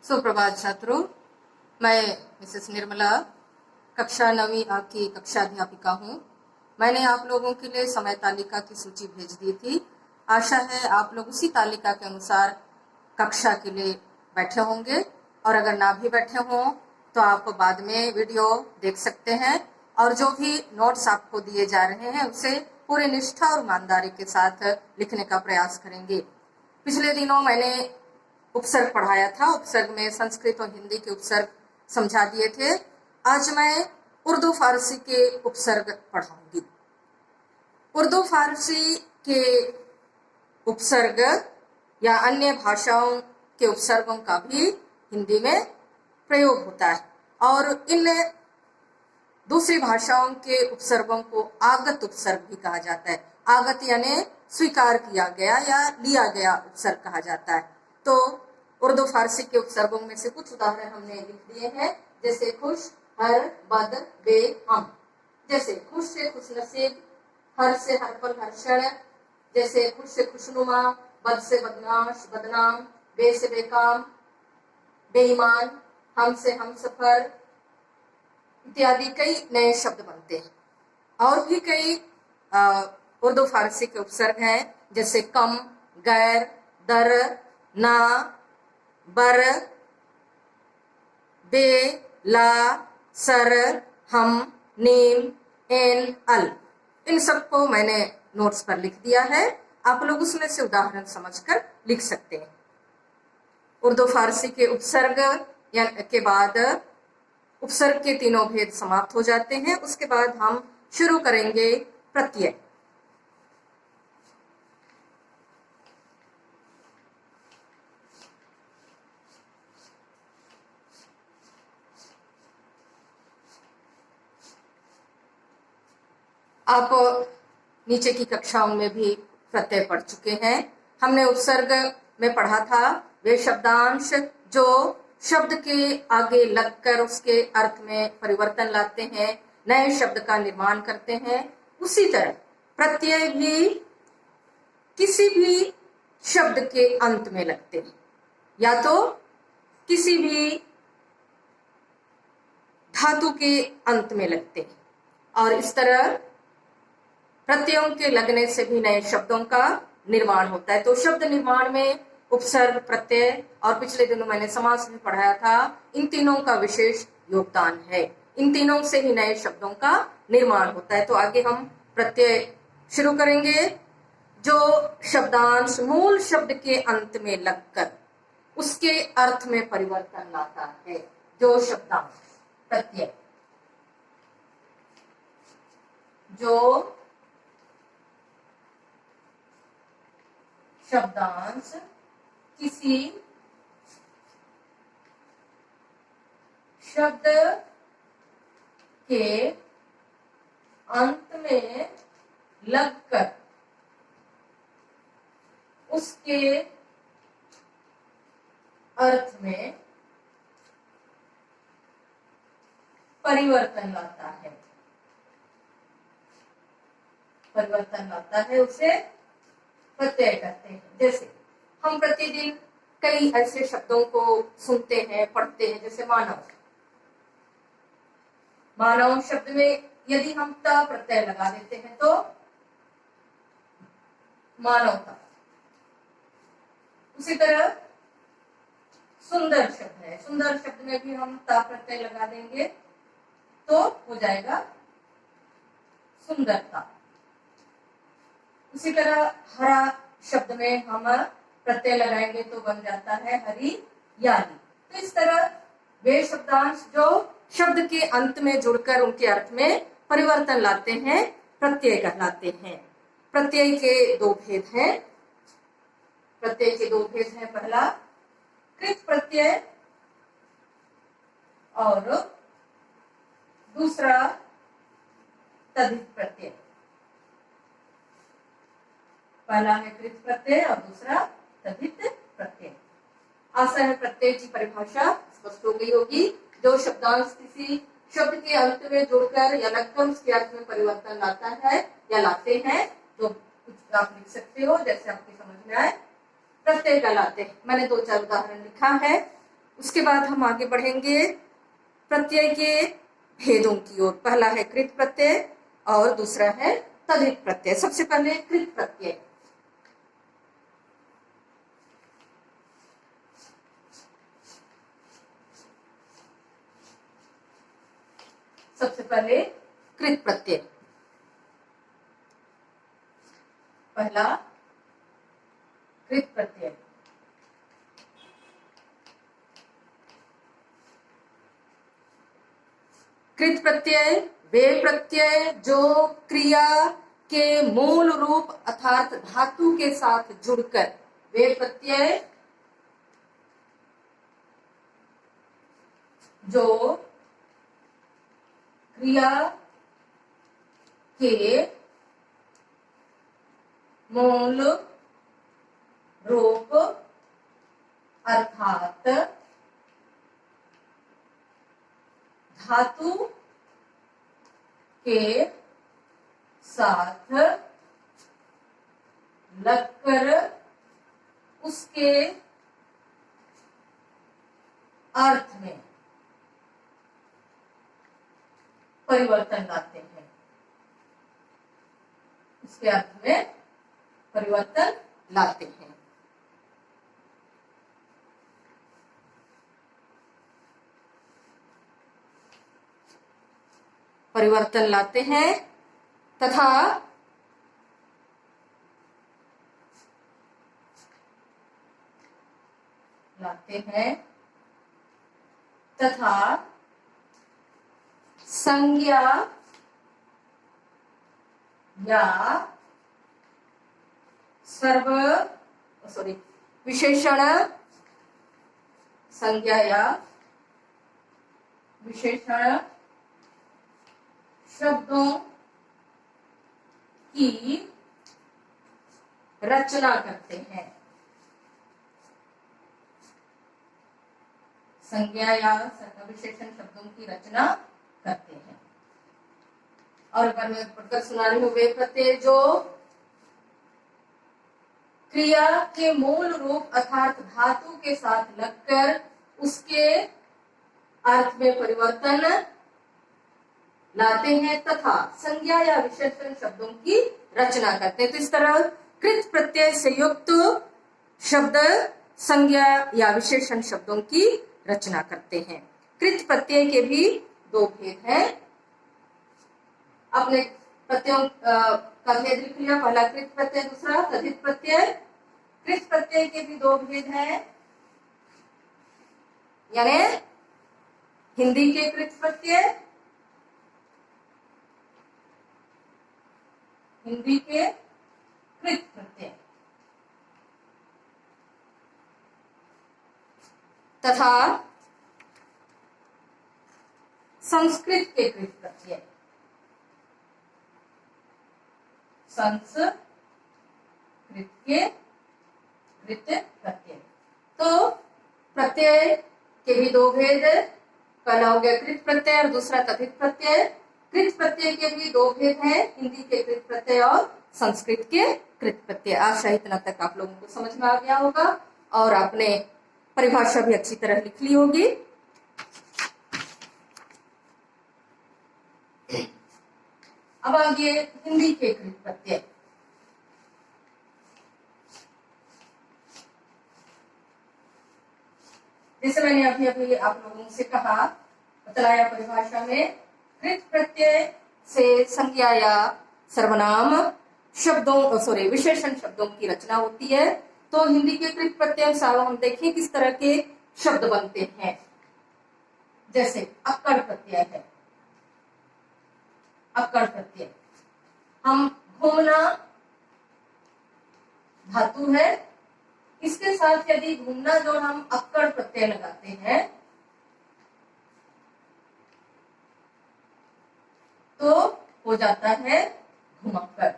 सुप्रभात छात्रों, मैं मिसेस निर्मला कक्षा 9वीं आपकी कक्षा अध्यापिका हूँ। मैंने आप लोगों के लिए समय तालिका की सूची भेज दी थी। आशा है आप लोग उसी तालिका के अनुसार कक्षा के लिए बैठे होंगे, और अगर ना भी बैठे हों तो आप बाद में वीडियो देख सकते हैं, और जो भी नोट्स आपको दिए जा रहे हैं उसे पूरे निष्ठा और ईमानदारी के साथ लिखने का प्रयास करेंगे। पिछले दिनों मैंने उपसर्ग पढ़ाया था। उपसर्ग में संस्कृत और हिंदी के उपसर्ग समझा दिए थे। आज मैं उर्दू फारसी के उपसर्ग पढ़ाऊंगी। उर्दू फारसी के उपसर्ग या अन्य भाषाओं के उपसर्गों का भी हिंदी में प्रयोग होता है, और इन दूसरी भाषाओं के उपसर्गों को आगत उपसर्ग भी कहा जाता है। आगत यानी स्वीकार किया गया या लिया गया उपसर्ग कहा जाता है। तो उर्दू फारसी के उपसर्गों में से कुछ उदाहरण हमने लिख दिए हैं, जैसे खुश, हर, बद, बे, हम। जैसे खुश से खुशनसीब, हर से हर पल हर क्षण, जैसे खुश से खुशनुमा, बद से बदमाश बदनाम, बे से बेकाम बेईमान, हम से हम सफर इत्यादि कई नए शब्द बनते हैं। और भी कई उर्दू फारसी के उपसर्ग हैं, जैसे कम, गैर, दर, ना, बर, बे, ला, सर, हम, नीम, एन, अल। इन सबको मैंने नोट्स पर लिख दिया है। आप लोग उसमें से उदाहरण समझकर लिख सकते हैं। उर्दू फारसी के उपसर्ग के बाद उपसर्ग के तीनों भेद समाप्त हो जाते हैं। उसके बाद हम शुरू करेंगे प्रत्यय। आप नीचे की कक्षाओं में भी प्रत्यय पढ़ चुके हैं। हमने उपसर्ग में पढ़ा था वे शब्दांश जो शब्द के आगे लगकर उसके अर्थ में परिवर्तन लाते हैं, नए शब्द का निर्माण करते हैं। उसी तरह प्रत्यय भी किसी भी शब्द के अंत में लगते हैं, या तो किसी भी धातु के अंत में लगते हैं, और इस तरह प्रत्ययों के लगने से भी नए शब्दों का निर्माण होता है। तो शब्द निर्माण में उपसर्ग, प्रत्यय और पिछले दिनों मैंने समास भी पढ़ाया था, इन तीनों का विशेष योगदान है। इन तीनों से ही नए शब्दों का निर्माण होता है। तो आगे हम प्रत्यय शुरू करेंगे। जो शब्दांश मूल शब्द के अंत में लगकर उसके अर्थ में परिवर्तन लाता है, जो शब्दांश प्रत्यय, जो शब्दांश किसी शब्द के अंत में लगकर उसके अर्थ में परिवर्तन लाता है, उसे प्रत्यय कहते हैं। जैसे हम प्रतिदिन कई ऐसे शब्दों को सुनते हैं, पढ़ते हैं, जैसे मानव। मानव शब्द में यदि हम त प्रत्यय लगा देते हैं तो मानवता। उसी तरह सुंदर शब्द है, सुंदर शब्द में भी हम ता प्रत्यय लगा देंगे तो हो जाएगा सुंदरता। उसी तरह हरा शब्द में हम प्रत्यय लगाएंगे तो बन जाता है हरियाली। तो इस तरह वे शब्दांश जो शब्द के अंत में जुड़कर उनके अर्थ में परिवर्तन लाते हैं, प्रत्यय कहलाते हैं। प्रत्यय के दो भेद हैं। पहला कृत प्रत्यय और दूसरा तद्धित प्रत्यय। पहला है कृत प्रत्यय और दूसरा तद्धित प्रत्यय। आशा है प्रत्यय की परिभाषा स्पष्ट हो गई होगी। जो शब्दांश किसी शब्द के अंत में जुड़कर या लगकर उसके अर्थ में परिवर्तन लाता है या लाते हैं, तो कुछ आप लिख सकते हो जैसे आपकी समझ में आए। प्रत्यय कहलाते हैं। मैंने 2-4 उदाहरण लिखा है। उसके बाद हम आगे बढ़ेंगे प्रत्यय के भेदों की ओर। पहला है कृत प्रत्यय और दूसरा है तद्धित प्रत्यय। सबसे पहले कृत प्रत्यय। सबसे पहले कृत प्रत्यय। पहला कृत प्रत्यय। कृत प्रत्यय वे प्रत्यय जो क्रिया के मूल रूप अर्थात धातु के साथ जुड़कर, वे प्रत्यय जो क्रिया के मूल रूप अर्थात धातु के साथ लगकर उसके अर्थ में परिवर्तन लाते हैं। उसके अर्थ में परिवर्तन लाते हैं। परिवर्तन लाते हैं तथा संज्ञा या विशेषण, संज्ञा या विशेषण शब्दों की रचना करते हैं। संज्ञा या विशेषण शब्दों की रचना करते हैं। और अगर मैं पढ़कर सुना रही हूं, वे प्रत्यय जो क्रिया के मूल रूप अर्थात धातु के साथ लगकर उसके अर्थ में परिवर्तन लाते हैं तथा संज्ञा या विशेषण शब्दों की रचना करते हैं। तो इस तरह कृत प्रत्यय से युक्त शब्द संज्ञा या विशेषण शब्दों की रचना करते हैं। कृत प्रत्यय के भी दो भेद हैं। अपने प्रत्ययों का भेद लिख लिया। पहला कृत प्रत्यय, दूसरा तद्धित प्रत्यय। कृत प्रत्यय के भी दो भेद हैं, यानी हिंदी के कृत प्रत्यय, हिंदी के कृत प्रत्यय तथा संस्कृत के कृत प्रत्यय। संस्कृत के कृत प्रत्यय। तो प्रत्यय के भी दो भेद, पहला हो गया कृत प्रत्यय और दूसरा तद्धित प्रत्यय। कृत प्रत्यय के भी दो भेद हैं, हिंदी के कृत प्रत्यय और संस्कृत के कृत प्रत्यय। आशा इतना तक आप लोगों को समझ में आ गया होगा और आपने परिभाषा भी अच्छी तरह लिख ली होगी। अब आगे हिंदी के कृत प्रत्यय। जैसे मैंने अभी अभी आप लोगों से कहा, बतलाया परिभाषा में, कृत प्रत्यय से संज्ञा या सर्वनाम शब्दों विशेषण शब्दों की रचना होती है। तो हिंदी के कृत प्रत्यय अनुसार हम देखें किस तरह के शब्द बनते हैं। जैसे अक्कड़ प्रत्यय है, अक्कड़ प्रत्यय। हम घूमना धातु है, इसके साथ यदि घूमना जोड़ हम अक्कड़ प्रत्यय लगाते हैं तो हो जाता है घुमक्कड़।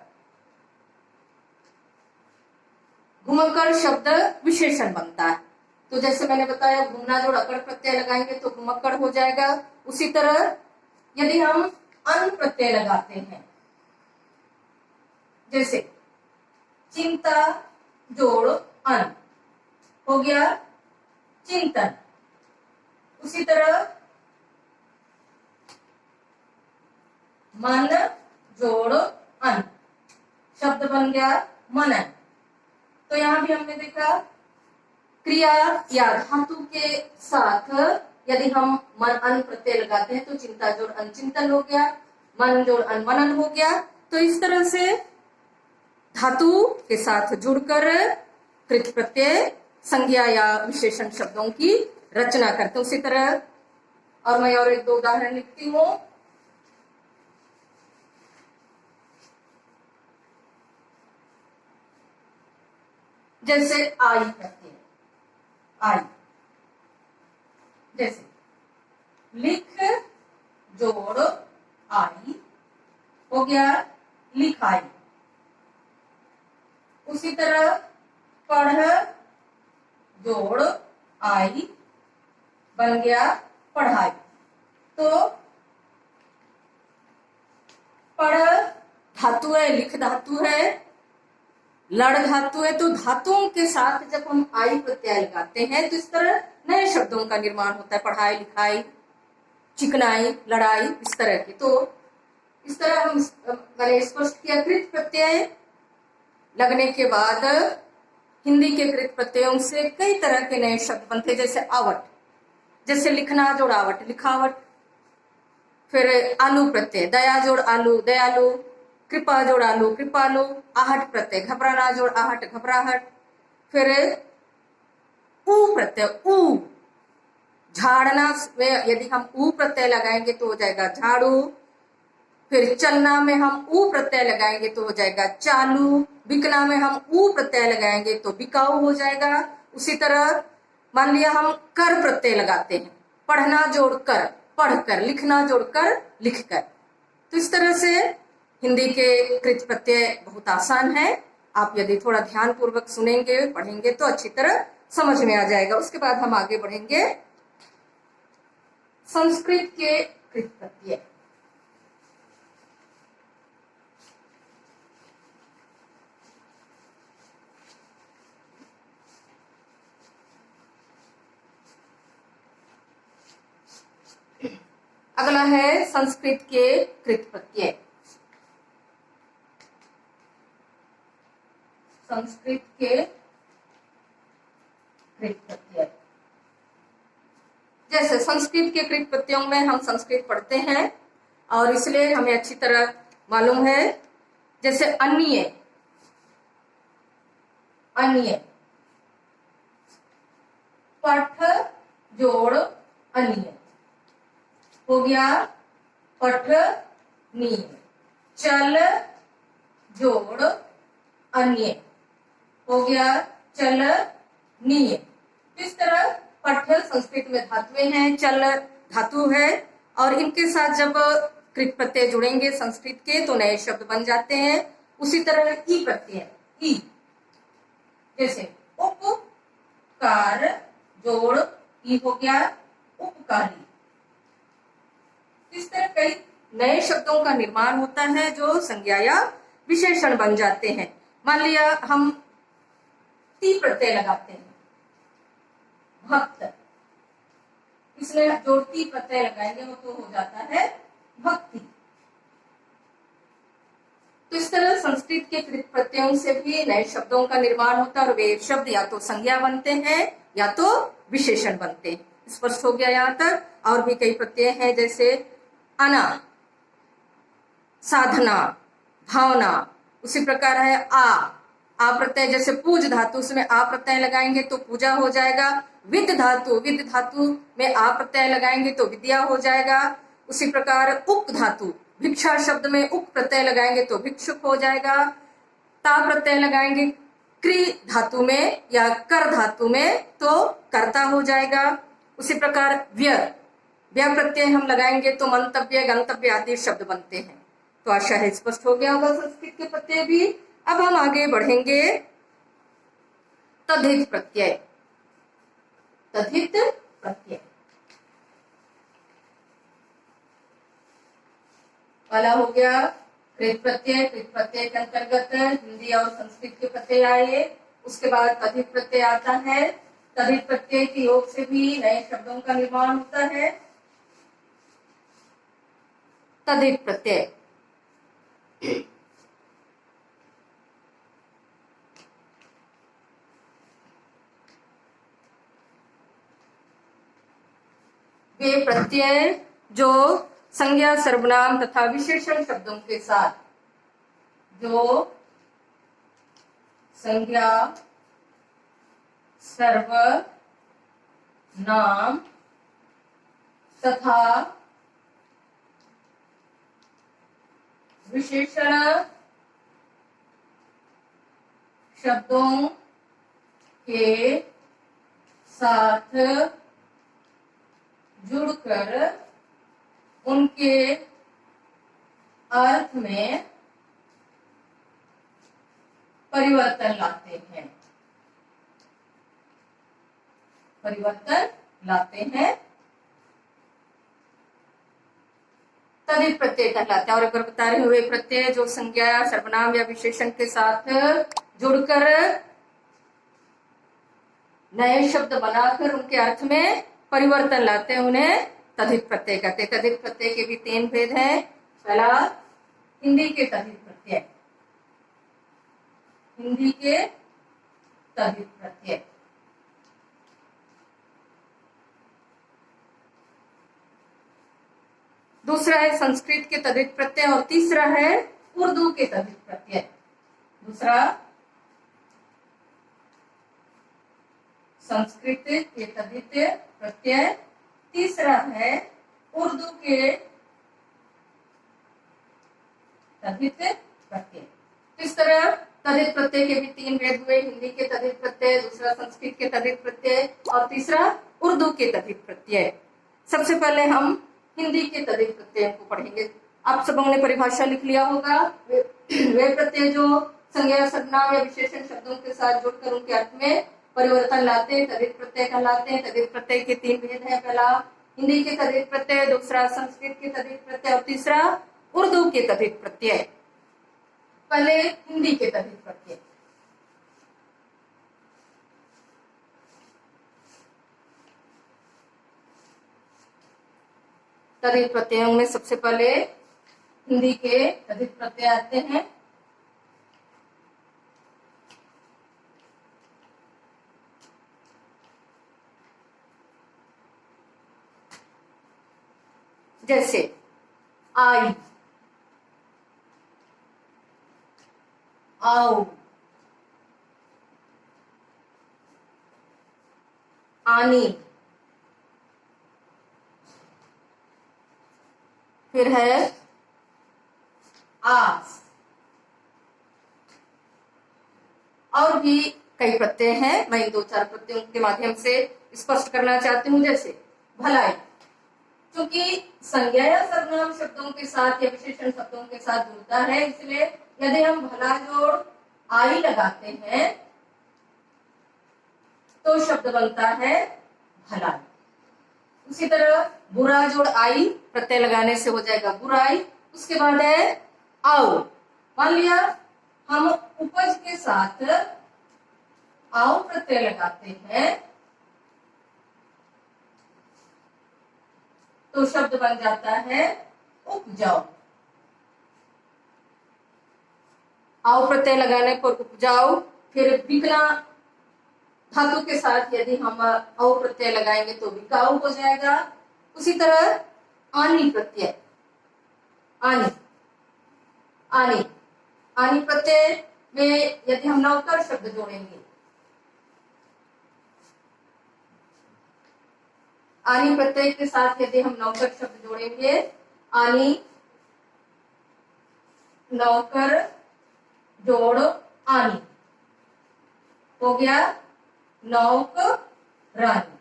घुमक्कड़ शब्द विशेषण बनता है। तो जैसे मैंने बताया, घूमना जोड़ अक्कड़ प्रत्यय लगाएंगे तो घुमक्कड़ हो जाएगा। उसी तरह यदि हम अन प्रत्यय लगाते हैं, जैसे चिंता जोड़ अन हो गया चिंतन। उसी तरह मन जोड़ अन, शब्द बन गया मनन। तो यहां भी हमने देखा क्रिया या धातु के साथ यदि हम मन अन प्रत्यय लगाते हैं तो चिंता जोड़ अनचिंतन हो गया, मन जोड़ अनमनन हो गया। तो इस तरह से धातु के साथ जुड़कर कृत प्रत्यय संज्ञा या विशेषण शब्दों की रचना करते हैं। उसी तरह और मैं और एक दो उदाहरण लिखती हूं। जैसे आई प्रत्यय, आई, जैसे लिख जोड़ आई हो गया लिखाई। उसी तरह पढ़ जोड़ आई बन गया पढ़ाई। तो पढ़ धातु है, लिख धातु है, लड़ धातु है। तो धातुओं के साथ जब हम आई प्रत्यय लगाते हैं तो इस तरह नए शब्दों का निर्माण होता है, पढ़ाई, लिखाई, चिकनाई, लड़ाई, इस तरह के। तो इस तरह हम मैंने स्पष्ट किया कृत प्रत्यय लगने के बाद हिंदी के कृत प्रत्ययों से कई तरह के नए शब्द बनते, जैसे आवट, जैसे लिखना जोड़ आवट लिखावट। फिर आलू प्रत्यय, दया जोड़ आलू दयालु, कृपा जोड़ आलू कृपालु। आहट प्रत्यय, घबराना जोड़ आहट घबराहट। फिर ऊ प्रत्यय, ऊ, झाड़ना में यदि हम ऊ प्रत्यय लगाएंगे तो हो जाएगा झाड़ू। फिर चलना में हम ऊ प्रत्यय लगाएंगे तो हो जाएगा चालू। बिकना में हम ऊ प्रत्यय लगाएंगे तो बिकाऊ हो जाएगा। उसी तरह मान लिया हम कर प्रत्यय लगाते हैं, पढ़ना जोड़ कर पढ़कर, लिखना जोड़ कर लिखकर। तो इस तरह से हिंदी के कृत प्रत्यय बहुत आसान है। आप यदि थोड़ा ध्यान पूर्वक सुनेंगे पढ़ेंगे तो अच्छी तरह समझ में आ जाएगा। उसके बाद हम आगे बढ़ेंगे संस्कृत के कृत प्रत्यय। अगला है संस्कृत के कृत प्रत्यय। संस्कृत के कृत प्रत्यय, जैसे संस्कृत के कृत प्रत्ययों में हम संस्कृत पढ़ते हैं और इसलिए हमें अच्छी तरह मालूम है। जैसे अन्य, अन्य, पठ जोड़ अन्य हो गया पठनीय। चल जोड़ अन्य हो गया चलनीय। इस तरह पठ संस्कृत में धातुएं हैं, चल धातु है और इनके साथ जब कृत प्रत्यय जुड़ेंगे संस्कृत के तो नए शब्द बन जाते हैं। उसी तरह ई प्रत्यय, ई, जैसे उपकार जोड़ ई हो गया उपकारी। इस तरह कई नए शब्दों का निर्माण होता है जो संज्ञा या विशेषण बन जाते हैं। मान लिया हम ती प्रत्यय लगाते हैं, भक्त, इसमें जो ती प्रत्यय लगाएंगे वो तो हो जाता है भक्ति। तो इस तरह संस्कृत के कृत प्रत्ययों से भी नए शब्दों का निर्माण होता है और वे शब्द या तो संज्ञा बनते हैं या तो विशेषण बनते हैं। स्पष्ट हो गया यहाँ तक। और भी कई प्रत्यय हैं जैसे अना, साधना, भावना। उसी प्रकार है आ प्रत्यय, जैसे पूज धातु उसमें आ प्रत्यय लगाएंगे तो पूजा हो जाएगा। विद धातु, विद धातु में आ प्रत्यय लगाएंगे तो विद्या हो जाएगा। उसी प्रकार उक धातु, भिक्षा शब्द में उक प्रत्यय लगाएंगे तो भिक्षुक हो जाएगा। ता प्रत्यय लगाएंगे क्री धातु में या कर धातु में तो कर्ता हो जाएगा। उसी प्रकार व्य, व्य प्रत्यय हम लगाएंगे तो मंतव्य, गंतव्य आदि शब्द बनते हैं। तो आशा है स्पष्ट हो गया होगा संस्कृत के प्रत्यय भी। अब हम आगे बढ़ेंगे तद्धित प्रत्यय। तद्धित प्रत्यय वाला हो गया कृत प्रत्यय। कृत प्रत्यय के अंतर्गत हिंदी और संस्कृत के प्रत्यय आए। उसके बाद तद्धित प्रत्यय आता है। तदित प्रत्यय के योग से भी नए शब्दों का निर्माण होता है। तदित प्रत्यय वे प्रत्यय जो संज्ञा, सर्वनाम तथा विशेषण शब्दों के साथ, जो संज्ञा, सर्वनाम तथा विशेषण शब्दों के साथ जुड़कर उनके अर्थ में परिवर्तन लाते हैं। परिवर्तन लाते हैं तदित प्रत्यय कहलाते हैं। और अगर बता रहे हुए प्रत्यय जो संज्ञा, सर्वनाम या विशेषण के साथ जुड़कर नए शब्द बनाकर उनके अर्थ में परिवर्तन लाते हैं, उन्हें तदित प्रत्यय कहते हैं। तदित प्रत्यय के भी 3 भेद हैं। पहला, हिंदी के तदित प्रत्यय। हिंदी के तदित प्रत्यय। दूसरा है संस्कृत के तदित प्रत्यय और तीसरा है उर्दू के तदित प्रत्यय। दूसरा संस्कृत के तदित प्रत्यय, तीसरा है उर्दू के तदित प्रत्यय। इस तरह तदित प्रत्यय के भी 3 भेद हुए। हिंदी के तदित प्रत्यय, दूसरा संस्कृत के तदित प्रत्यय और तीसरा उर्दू के तदित प्रत्यय। सबसे पहले हम हिंदी के तदित प्रत्यय को पढ़ेंगे। आप सबों ने परिभाषा लिख लिया होगा। वे प्रत्यय जो संज्ञा, सर्वनाम या विशेषण शब्दों के साथ जुड़कर उनके अर्थ में परिवर्तन लाते हैं, तदित प्रत्यय कहलाते हैं। तदित प्रत्यय के 3 भेद हैं। पहला हिंदी के तदित प्रत्यय, दूसरा संस्कृत के तदित प्रत्यय और तीसरा उर्दू के तदित प्रत्यय। पहले हिंदी के तदित प्रत्यय। तदित प्रत्ययों में सबसे पहले हिंदी के तदित प्रत्यय आते हैं। जैसे आई, आओ, आनी, फिर है आस। और भी कई प्रत्यय हैं, मैं इन 2-4 प्रत्ययों के माध्यम से स्पष्ट करना चाहती हूँ। जैसे भलाई, क्योंकि संज्ञा या सर्वनाम शब्दों के साथ या विशेषण शब्दों के साथ जुड़ता है, इसलिए यदि हम भला जोड़ आई लगाते हैं तो शब्द बनता है भलाई। उसी तरह बुरा जोड़ आई प्रत्यय लगाने से हो जाएगा बुराई। उसके बाद है आओ। मान लिया हम उपज के साथ आओ प्रत्यय लगाते हैं तो शब्द बन जाता है उपजाऊ। आओ प्रत्यय लगाने पर उपजाऊ। फिर बिकना धातु के साथ यदि हम औ प्रत्यय लगाएंगे तो बिकाऊ हो जाएगा। उसी तरह आनी प्रत्यय, आनी, आनी, आनी प्रत्यय में यदि हम नौकर शब्द जोड़ेंगे, आनी प्रत्यय के साथ यदि हम नौकर शब्द जोड़ेंगे, आनी, नौकर जोड़ आनी, हो गया नौकरानी।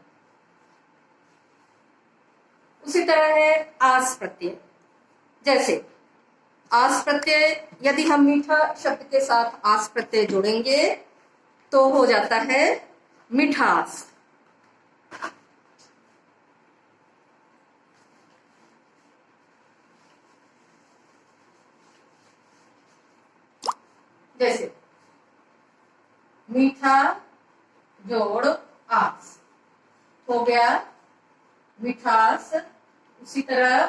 उसी तरह है आस प्रत्यय। जैसे आस प्रत्यय यदि हम मीठा शब्द के साथ आस प्रत्यय जोड़ेंगे तो हो जाता है मिठास। जैसे मीठा जोड़ आस, गया मिठास, उसी तरह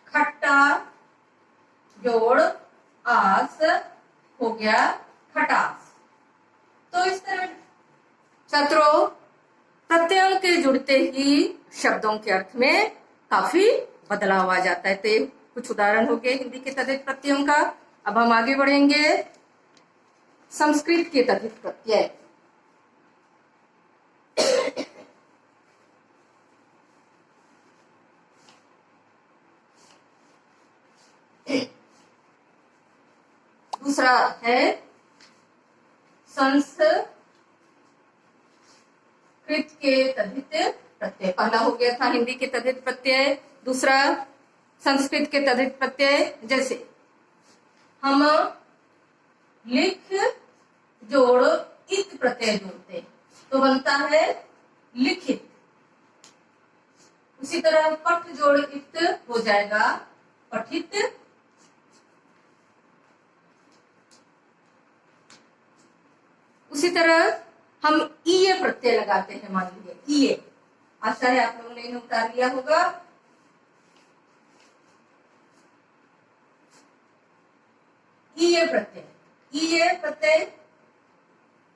खट्टा जोड़ आस हो गया खटास। तो इस तरह छात्रों प्रत्ययों के जुड़ते ही शब्दों के अर्थ में काफी बदलाव आ जाता है। तो कुछ उदाहरण हो गए हिंदी के तद्धित प्रत्ययों का। अब हम आगे बढ़ेंगे संस्कृत के तद्धित प्रत्यय। दूसरा है संस्कृत के तद्धित प्रत्यय। पहला हो गया था हिंदी के तद्धित प्रत्यय, दूसरा संस्कृत के तद्धित प्रत्यय। जैसे हम लिख जोड़ इत प्रत्यय जोड़ते तो बनता है लिखित। उसी तरह पठ जोड़ इत हो जाएगा पठित। उसी तरह हम ईय प्रत्यय लगाते हैं। मान लीजिए ईय, आशा है आप लोगों ने इन्हें उतार लिया होगा। ईय प्रत्यय, ईय प्रत्यय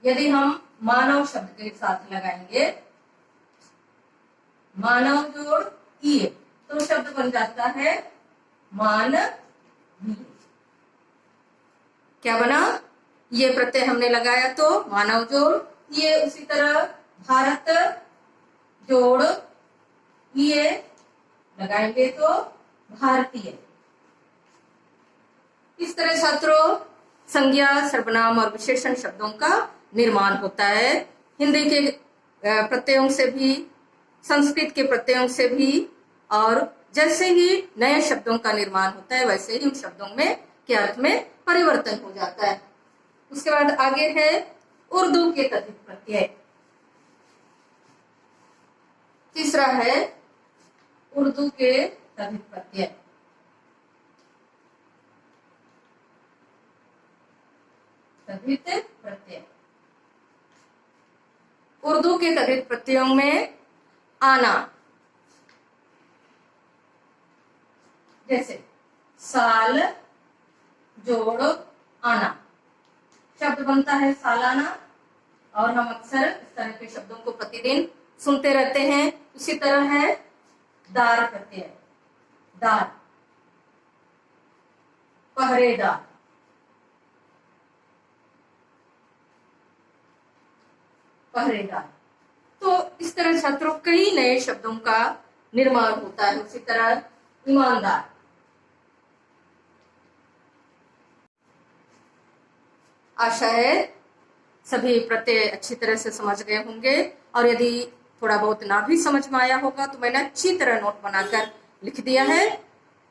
यदि हम मानव शब्द के साथ लगाएंगे, मानव जोड़ ईय, तो शब्द बन जाता है मानवीय। क्या बना? ये प्रत्यय हमने लगाया तो मानव जोड़ ये। उसी तरह भारत जोड़ ये लगाएंगे तो भारतीय। इस तरह छात्रों संज्ञा, सर्वनाम और विशेषण शब्दों का निर्माण होता है। हिंदी के प्रत्ययों से भी, संस्कृत के प्रत्ययों से भी, और जैसे ही नए शब्दों का निर्माण होता है वैसे ही उन शब्दों में के अर्थ में परिवर्तन हो जाता है। उसके बाद आगे है उर्दू के तद्धित प्रत्यय। तीसरा है उर्दू के तद्धित प्रत्यय। तद्धित प्रत्यय उर्दू के तद्धित प्रत्ययों में आना, जैसे साल जोड़ आना, शब्द बनता है सालाना। और हम अक्सर इस तरह के शब्दों को प्रतिदिन सुनते रहते हैं। उसी तरह है दार प्रत्यय, दार, पहरेदार, पहरेदार। तो इस तरह छात्रों कई नए शब्दों का निर्माण होता है। उसी तरह ईमानदार, आशा है सभी प्रत्यय अच्छी तरह से समझ गए होंगे। और यदि थोड़ा बहुत ना भी समझ में आया होगा तो मैंने अच्छी तरह नोट बनाकर लिख दिया है।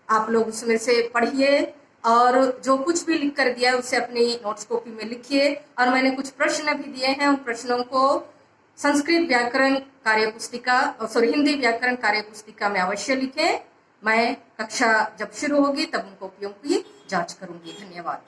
आप लोग उसमें से पढ़िए और जो कुछ भी लिख कर दिया है उसे अपनी नोट्स कॉपी में लिखिए। और मैंने कुछ प्रश्न भी दिए हैं, उन प्रश्नों को संस्कृत व्याकरण कार्य पुस्तिका हिंदी व्याकरण कार्य पुस्तिका में अवश्य लिखें। मैं कक्षा जब शुरू होगी तब उन कॉपियों की जांच करूंगी। धन्यवाद।